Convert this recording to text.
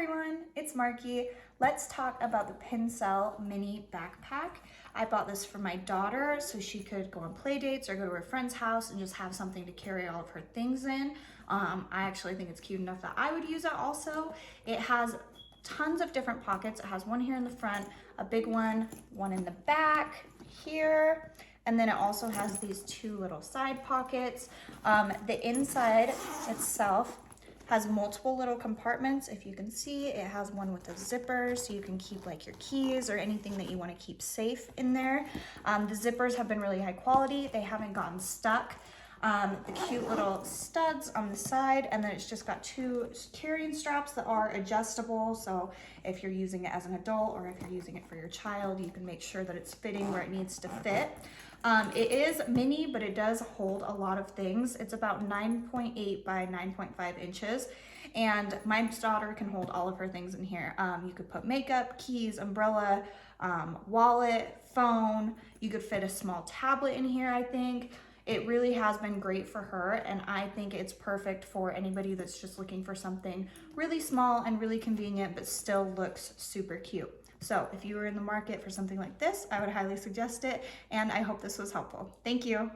everyone, it's Marky. Let's talk about the Pincel mini backpack. I bought this for my daughter so she could go on play dates or go to her friend's house and just have something to carry all of her things in. I actually think it's cute enough that I would use it also. It has tons of different pockets. It has one here in the front, a big one in the back here, and then it also has these two little side pockets. The inside itself has multiple little compartments. If you can see, it has one with a zipper so you can keep like your keys or anything that you want to keep safe in there. The zippers have been really high quality. They haven't gotten stuck. The cute little studs on the side, and then it's just got two carrying straps that are adjustable, so if you're using it as an adult or if you're using it for your child, you can make sure that it's fitting where it needs to fit. It is mini, but it does hold a lot of things. It's about 9.8 by 9.5 inches, and my daughter can hold all of her things in here. You could put makeup, keys, umbrella, wallet, phone. You could fit a small tablet in here, I think. It really has been great for her, and I think it's perfect for anybody that's just looking for something really small and really convenient but still looks super cute. So if you were in the market for something like this, I would highly suggest it, and I hope this was helpful. Thank you.